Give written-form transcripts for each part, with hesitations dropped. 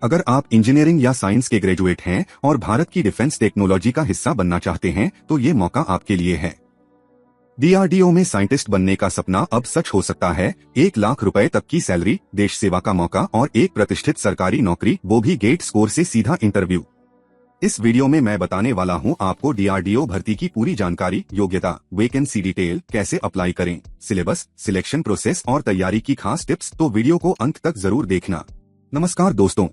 अगर आप इंजीनियरिंग या साइंस के ग्रेजुएट हैं और भारत की डिफेंस टेक्नोलॉजी का हिस्सा बनना चाहते हैं तो ये मौका आपके लिए है। डीआरडीओ में साइंटिस्ट बनने का सपना अब सच हो सकता है। 1 लाख रुपए तक की सैलरी, देश सेवा का मौका और एक प्रतिष्ठित सरकारी नौकरी, वो भी गेट स्कोर से सीधा इंटरव्यू। इस वीडियो में मैं बताने वाला हूं आपको डीआरडीओ भर्ती की पूरी जानकारी, योग्यता, वैकेंसी डिटेल, कैसे अप्लाई करें, सिलेबस, सिलेक्शन प्रोसेस और तैयारी की खास टिप्स। तो वीडियो को अंत तक जरूर देखना। नमस्कार दोस्तों,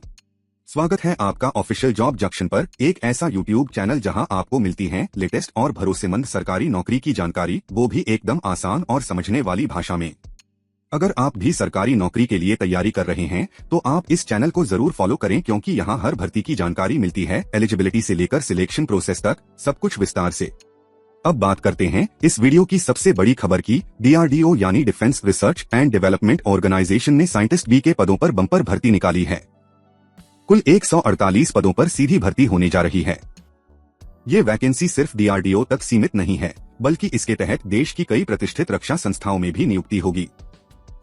स्वागत है आपका ऑफिशियल जॉब जंक्शन पर, एक ऐसा यूट्यूब चैनल जहां आपको मिलती है लेटेस्ट और भरोसेमंद सरकारी नौकरी की जानकारी, वो भी एकदम आसान और समझने वाली भाषा में। अगर आप भी सरकारी नौकरी के लिए तैयारी कर रहे हैं तो आप इस चैनल को जरूर फॉलो करें, क्योंकि यहाँ हर भर्ती की जानकारी मिलती है, एलिजिबिलिटी से लेकर सिलेक्शन प्रोसेस तक, सब कुछ विस्तार से। अब बात करते हैं इस वीडियो की सबसे बड़ी खबर की। डीआरडीओ यानी defence research and development organisation ने साइंटिस्ट बी के पदों पर बम्पर भर्ती निकाली है। कुल 148 पदों पर सीधी भर्ती होने जा रही है। ये वैकेंसी सिर्फ डीआरडीओ तक सीमित नहीं है, बल्कि इसके तहत देश की कई प्रतिष्ठित रक्षा संस्थाओं में भी नियुक्ति होगी।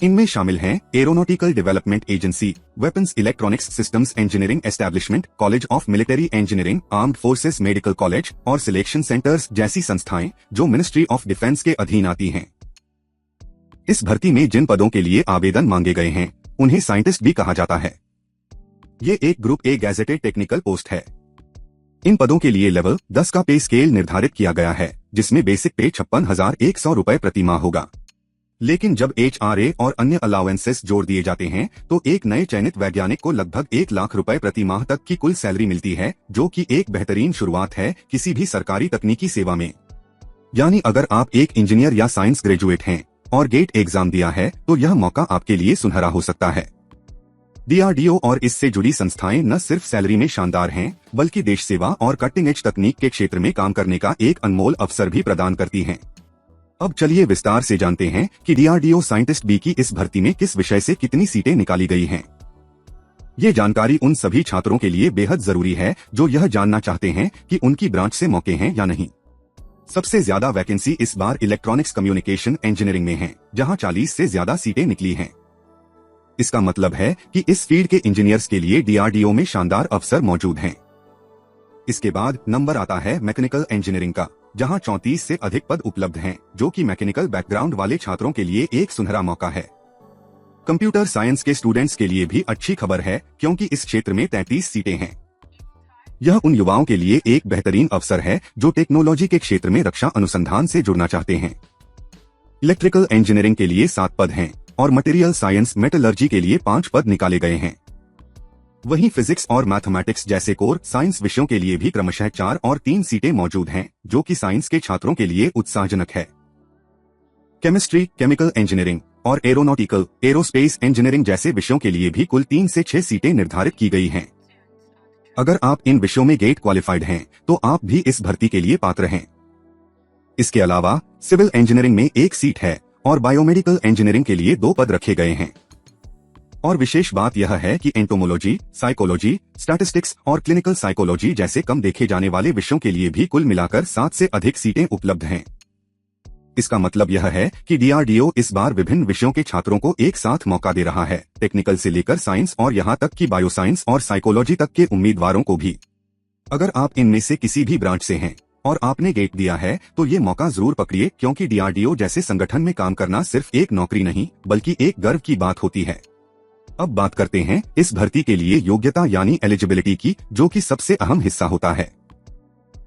इनमें शामिल हैं aeronautical development agency, weapons electronics systems engineering establishment, college of military engineering, armed forces medical college और सिलेक्शन सेंटर्स जैसी संस्थाएं जो मिनिस्ट्री ऑफ डिफेंस के अधीन आती हैं। इस भर्ती में जिन पदों के लिए आवेदन मांगे गए हैं उन्हें साइंटिस्ट भी कहा जाता है। ये एक group A gazetted technical post है। इन पदों के लिए लेवल 10 का पे स्केल निर्धारित किया गया है, जिसमें बेसिक पे 56,100 रुपए प्रति माह होगा। लेकिन जब HRA और अन्य अलाउंसेस जोड़ दिए जाते हैं तो एक नए चयनित वैज्ञानिक को लगभग 1 लाख रुपए प्रति माह तक की कुल सैलरी मिलती है, जो कि एक बेहतरीन शुरुआत है किसी भी सरकारी तकनीकी सेवा में। यानी अगर आप एक इंजीनियर या साइंस ग्रेजुएट हैं और गेट एग्जाम दिया है तो यह मौका आपके लिए सुनहरा हो सकता है। डीआरडीओ और इससे जुड़ी संस्थाएं न सिर्फ सैलरी में शानदार हैं, बल्कि देश सेवा और कटिंग एज तकनीक के क्षेत्र में काम करने का एक अनमोल अवसर भी प्रदान करती हैं। अब चलिए विस्तार से जानते हैं कि डीआरडीओ साइंटिस्ट बी की इस भर्ती में किस विषय से कितनी सीटें निकाली गई हैं। ये जानकारी उन सभी छात्रों के लिए बेहद जरूरी है जो यह जानना चाहते हैं कि उनकी ब्रांच से मौके हैं या नहीं। सबसे ज्यादा वैकेंसी इस बार इलेक्ट्रॉनिक्स कम्युनिकेशन इंजीनियरिंग में है, जहां 40 से ज्यादा सीटें निकली हैं। इसका मतलब है कि इस फील्ड के इंजीनियर्स के लिए डीआरडीओ में शानदार अवसर मौजूद हैं। इसके बाद नंबर आता है मैकेनिकल इंजीनियरिंग का, जहां 34 से अधिक पद उपलब्ध हैं, जो कि मैकेनिकल बैकग्राउंड वाले छात्रों के लिए एक सुनहरा मौका है। कंप्यूटर साइंस के स्टूडेंट्स के लिए भी अच्छी खबर है, क्योंकि इस क्षेत्र में 33 सीटें हैं। यह उन युवाओं के लिए एक बेहतरीन अवसर है जो टेक्नोलॉजी के क्षेत्र में रक्षा अनुसंधान से जुड़ना चाहते हैं। इलेक्ट्रिकल इंजीनियरिंग के लिए 7 पद हैं और मटेरियल साइंस मेटलर्जी के लिए 5 पद निकाले गए हैं। वहीं फिजिक्स और मैथमेटिक्स जैसे कोर साइंस विषयों के लिए भी क्रमशः 4 और 3 सीटें मौजूद हैं, जो कि साइंस के छात्रों के लिए उत्साहजनक है। केमिस्ट्री, केमिकल इंजीनियरिंग और एरोनॉटिकल एरोस्पेस इंजीनियरिंग जैसे विषयों के लिए भी कुल 3 से 6 सीटें निर्धारित की गई हैं। अगर आप इन विषयों में गेट क्वालिफाइड हैं तो आप भी इस भर्ती के लिए पात्र हैं। इसके अलावा सिविल इंजीनियरिंग में 1 सीट है और बायोमेडिकल इंजीनियरिंग के लिए 2 पद रखे गए हैं। और विशेष बात यह है कि एंटोमोलॉजी, साइकोलॉजी, स्टैटिस्टिक्स और क्लिनिकल साइकोलॉजी जैसे कम देखे जाने वाले विषयों के लिए भी कुल मिलाकर 7 से अधिक सीटें उपलब्ध हैं। इसका मतलब यह है कि डीआरडीओ इस बार विभिन्न विषयों के छात्रों को एक साथ मौका दे रहा है, टेक्निकल से लेकर साइंस और यहाँ तक कि बायोसाइंस और साइकोलॉजी तक के उम्मीदवारों को भी। अगर आप इनमें से किसी भी ब्रांच से हैं और आपने गेट दिया है तो ये मौका जरूर पकड़िए, क्योंकि डीआरडीओ जैसे संगठन में काम करना सिर्फ एक नौकरी नहीं बल्कि एक गर्व की बात होती है। अब बात करते हैं इस भर्ती के लिए योग्यता यानी एलिजिबिलिटी की, जो कि सबसे अहम हिस्सा होता है।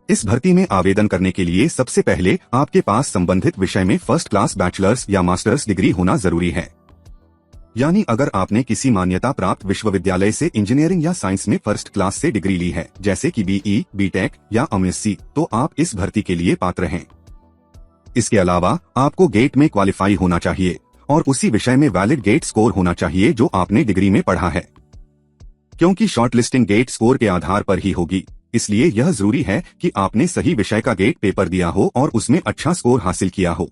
इस भर्ती में आवेदन करने के लिए सबसे पहले आपके पास संबंधित विषय में फर्स्ट क्लास बैचलर्स या मास्टर्स डिग्री होना जरूरी है। यानी अगर आपने किसी मान्यता प्राप्त विश्वविद्यालय से इंजीनियरिंग या साइंस में फर्स्ट क्लास से डिग्री ली है, जैसे कि BE, BTech या MSc, तो आप इस भर्ती के लिए पात्र हैं। इसके अलावा आपको गेट में क्वालिफाई होना चाहिए और उसी विषय में वैलिड गेट स्कोर होना चाहिए जो आपने डिग्री में पढ़ा है। क्योंकि शॉर्टलिस्टिंग गेट स्कोर के आधार पर ही होगी, इसलिए यह जरूरी है कि आपने सही विषय का गेट पेपर दिया हो और उसमें अच्छा स्कोर हासिल किया हो।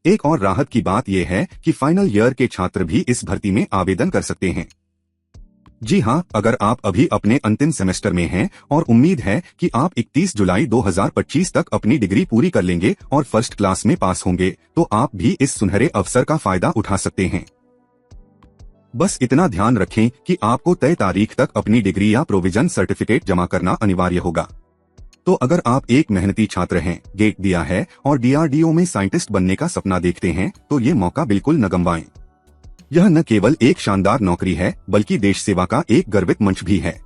एक और राहत की बात यह है कि फाइनल ईयर के छात्र भी इस भर्ती में आवेदन कर सकते हैं। जी हाँ, अगर आप अभी अपने अंतिम सेमेस्टर में हैं और उम्मीद है कि आप 31 जुलाई 2025 तक अपनी डिग्री पूरी कर लेंगे और फर्स्ट क्लास में पास होंगे, तो आप भी इस सुनहरे अवसर का फायदा उठा सकते हैं। बस इतना ध्यान रखें कि आपको तय तारीख तक अपनी डिग्री या प्रोविजन सर्टिफिकेट जमा करना अनिवार्य होगा। तो अगर आप एक मेहनती छात्र हैं, गेट दिया है और डीआरडीओ में साइंटिस्ट बनने का सपना देखते हैं, तो ये मौका बिल्कुल न गंवाएं। यह न केवल एक शानदार नौकरी है, बल्कि देश सेवा का एक गर्वित मंच भी है।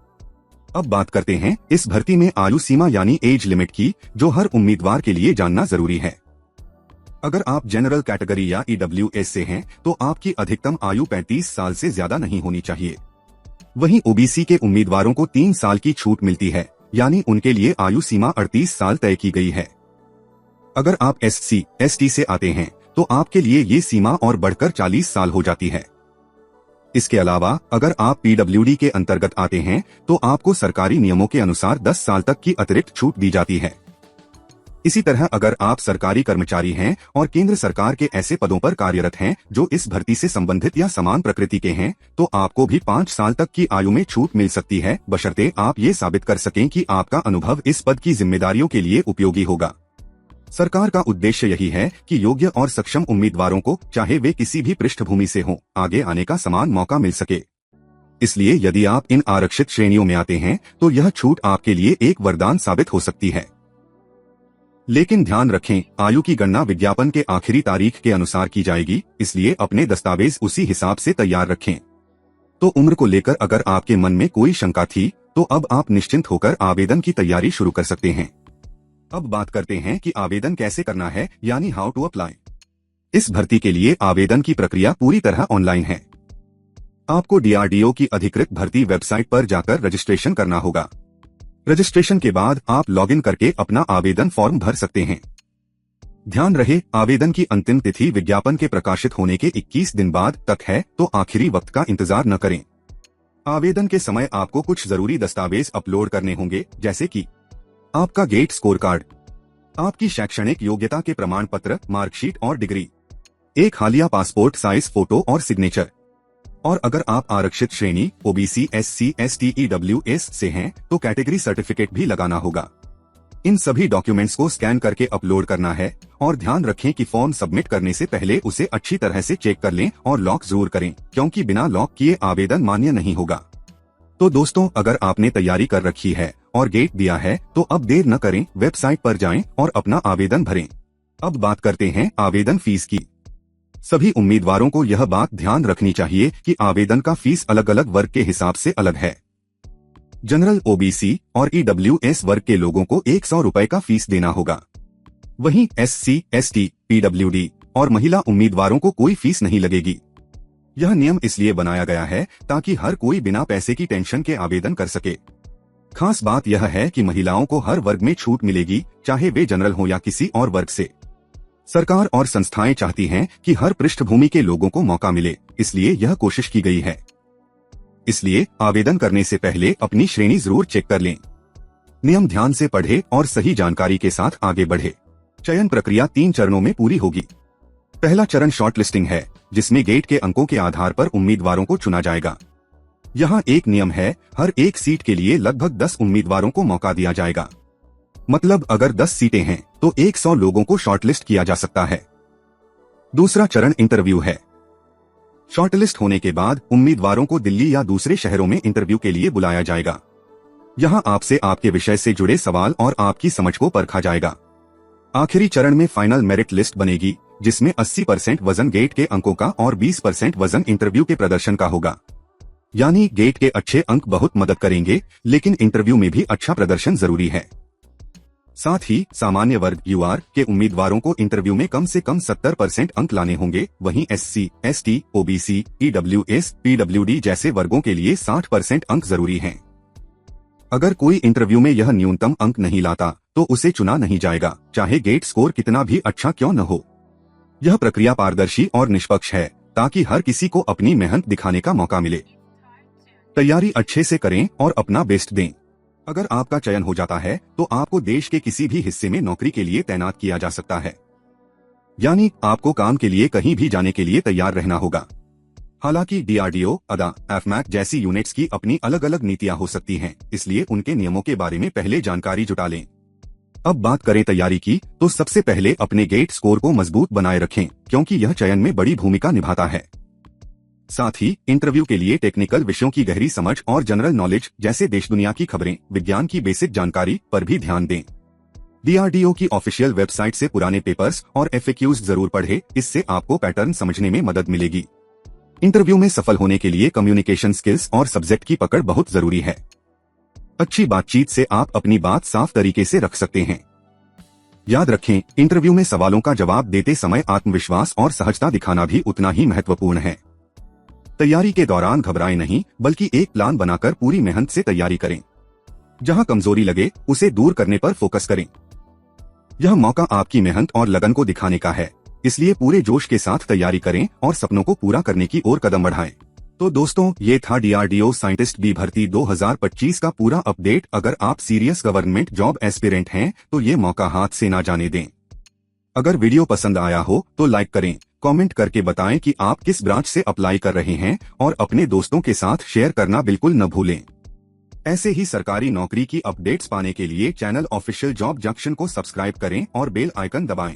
अब बात करते हैं इस भर्ती में आयु सीमा यानी एज लिमिट की, जो हर उम्मीदवार के लिए जानना जरूरी है। अगर आप जनरल कैटेगरी या ईडब्ल्यूएस से हैं, तो आपकी अधिकतम आयु 35 साल से ज्यादा नहीं होनी चाहिए। वहीं ओबीसी के उम्मीदवारों को 3 साल की छूट मिलती है, यानी उनके लिए आयु सीमा 38 साल तय की गई है। अगर आप SC, ST से आते हैं, तो आपके लिए ये सीमा और बढ़कर 40 साल हो जाती है। इसके अलावा अगर आप PWD के अंतर्गत आते हैं, तो आपको सरकारी नियमों के अनुसार 10 साल तक की अतिरिक्त छूट दी जाती है। इसी तरह अगर आप सरकारी कर्मचारी हैं और केंद्र सरकार के ऐसे पदों पर कार्यरत हैं जो इस भर्ती से संबंधित या समान प्रकृति के हैं, तो आपको भी 5 साल तक की आयु में छूट मिल सकती है, बशर्ते आप ये साबित कर सकें कि आपका अनुभव इस पद की जिम्मेदारियों के लिए उपयोगी होगा। सरकार का उद्देश्य यही है कि योग्य और सक्षम उम्मीदवारों को, चाहे वे किसी भी पृष्ठभूमि से हों, आगे आने का समान मौका मिल सके। इसलिए यदि आप इन आरक्षित श्रेणियों में आते हैं, तो यह छूट आपके लिए एक वरदान साबित हो सकती है। लेकिन ध्यान रखें, आयु की गणना विज्ञापन के आखिरी तारीख के अनुसार की जाएगी, इसलिए अपने दस्तावेज उसी हिसाब से तैयार रखें। तो उम्र को लेकर अगर आपके मन में कोई शंका थी, तो अब आप निश्चिंत होकर आवेदन की तैयारी शुरू कर सकते हैं। अब बात करते हैं कि आवेदन कैसे करना है, यानी हाउ टू अप्लाई। इस भर्ती के लिए आवेदन की प्रक्रिया पूरी तरह ऑनलाइन है। आपको डीआरडीओ की अधिकृत भर्ती वेबसाइट पर जाकर रजिस्ट्रेशन करना होगा। रजिस्ट्रेशन के बाद आप लॉगिन करके अपना आवेदन फॉर्म भर सकते हैं। ध्यान रहे, आवेदन की अंतिम तिथि विज्ञापन के प्रकाशित होने के 21 दिन बाद तक है, तो आखिरी वक्त का इंतजार न करें। आवेदन के समय आपको कुछ जरूरी दस्तावेज अपलोड करने होंगे, जैसे कि आपका गेट स्कोर कार्ड, आपकी शैक्षणिक योग्यता के प्रमाण पत्र, मार्कशीट और डिग्री, एक हालिया पासपोर्ट साइज फोटो और सिग्नेचर। और अगर आप आरक्षित श्रेणी OBC, SC, ST, EWS से हैं, तो कैटेगरी सर्टिफिकेट भी लगाना होगा। इन सभी डॉक्यूमेंट्स को स्कैन करके अपलोड करना है और ध्यान रखें कि फॉर्म सबमिट करने से पहले उसे अच्छी तरह से चेक कर लें और लॉक जरूर करें, क्योंकि बिना लॉक किए आवेदन मान्य नहीं होगा। तो दोस्तों, अगर आपने तैयारी कर रखी है और गेट दिया है, तो अब देर न करें, वेबसाइट पर जाएं और अपना आवेदन भरें। अब बात करते हैं आवेदन फीस की। सभी उम्मीदवारों को यह बात ध्यान रखनी चाहिए कि आवेदन का फीस अलग अलग वर्ग के हिसाब से अलग है। जनरल, OBC और EWS वर्ग के लोगों को 100 रुपए का फीस देना होगा। वहीं SC, ST, PWD और महिला उम्मीदवारों को कोई फीस नहीं लगेगी। यह नियम इसलिए बनाया गया है ताकि हर कोई बिना पैसे की टेंशन के आवेदन कर सके। खास बात यह है कि महिलाओं को हर वर्ग में छूट मिलेगी, चाहे वे जनरल हो या किसी और वर्ग से। सरकार और संस्थाएं चाहती हैं कि हर पृष्ठभूमि के लोगों को मौका मिले, इसलिए यह कोशिश की गई है। इसलिए आवेदन करने से पहले अपनी श्रेणी जरूर चेक कर लें। नियम ध्यान से पढ़ें और सही जानकारी के साथ आगे बढ़े। चयन प्रक्रिया 3 चरणों में पूरी होगी। पहला चरण शॉर्ट लिस्टिंग है, जिसमें गेट के अंकों के आधार पर उम्मीदवारों को चुना जाएगा। यहाँ एक नियम है, हर एक सीट के लिए लगभग 10 उम्मीदवारों को मौका दिया जाएगा। मतलब अगर 10 सीटें हैं, तो 100 लोगों को शॉर्टलिस्ट किया जा सकता है। दूसरा चरण इंटरव्यू है। शॉर्टलिस्ट होने के बाद उम्मीदवारों को दिल्ली या दूसरे शहरों में इंटरव्यू के लिए बुलाया जाएगा। यहाँ आपसे आपके विषय से जुड़े सवाल और आपकी समझ को परखा जाएगा। आखिरी चरण में फाइनल मेरिट लिस्ट बनेगी, जिसमें 80% वजन गेट के अंकों का और 20% वजन इंटरव्यू के प्रदर्शन का होगा। यानी गेट के अच्छे अंक बहुत मदद करेंगे, लेकिन इंटरव्यू में भी अच्छा प्रदर्शन जरूरी है। साथ ही सामान्य वर्ग UR के उम्मीदवारों को इंटरव्यू में कम से कम 70% अंक लाने होंगे। वहीं SC, ST, OBC, EWS, PWD जैसे वर्गों के लिए 60% अंक जरूरी हैं। अगर कोई इंटरव्यू में यह न्यूनतम अंक नहीं लाता, तो उसे चुना नहीं जाएगा, चाहे गेट स्कोर कितना भी अच्छा क्यों न हो। यह प्रक्रिया पारदर्शी और निष्पक्ष है, ताकि हर किसी को अपनी मेहनत दिखाने का मौका मिले। तैयारी अच्छे से करें और अपना बेस्ट दें। अगर आपका चयन हो जाता है, तो आपको देश के किसी भी हिस्से में नौकरी के लिए तैनात किया जा सकता है। यानी आपको काम के लिए कहीं भी जाने के लिए तैयार रहना होगा। हालांकि DRDO, ADA, AFMAC जैसी यूनिट्स की अपनी अलग अलग नीतियां हो सकती हैं, इसलिए उनके नियमों के बारे में पहले जानकारी जुटा लें। अब बात करें तैयारी की, तो सबसे पहले अपने गेट स्कोर को मजबूत बनाए रखें, क्योंकि यह चयन में बड़ी भूमिका निभाता है। साथ ही इंटरव्यू के लिए टेक्निकल विषयों की गहरी समझ और जनरल नॉलेज जैसे देश दुनिया की खबरें, विज्ञान की बेसिक जानकारी पर भी ध्यान दें। DRDO की ऑफिशियल वेबसाइट से पुराने पेपर्स और FAQs जरूर पढ़ें, इससे आपको पैटर्न समझने में मदद मिलेगी। इंटरव्यू में सफल होने के लिए कम्युनिकेशन स्किल्स और सब्जेक्ट की पकड़ बहुत जरूरी है। अच्छी बातचीत से आप अपनी बात साफ तरीके से रख सकते हैं। याद रखें, इंटरव्यू में सवालों का जवाब देते समय आत्मविश्वास और सहजता दिखाना भी उतना ही महत्वपूर्ण है। तैयारी के दौरान घबराएं नहीं, बल्कि एक प्लान बनाकर पूरी मेहनत से तैयारी करें। जहां कमजोरी लगे, उसे दूर करने पर फोकस करें। यह मौका आपकी मेहनत और लगन को दिखाने का है, इसलिए पूरे जोश के साथ तैयारी करें और सपनों को पूरा करने की ओर कदम बढ़ाएं। तो दोस्तों, ये था DRDO साइंटिस्ट बी भर्ती 2025 का पूरा अपडेट। अगर आप सीरियस गवर्नमेंट जॉब एस्पिरेंट हैं, तो ये मौका हाथ से ना जाने दें। अगर वीडियो पसंद आया हो तो लाइक करें, कमेंट करके बताएं कि आप किस ब्रांच से अप्लाई कर रहे हैं और अपने दोस्तों के साथ शेयर करना बिल्कुल न भूलें। ऐसे ही सरकारी नौकरी की अपडेट्स पाने के लिए चैनल ऑफिशियल जॉब जंक्शन को सब्सक्राइब करें और बेल आइकन दबाएं।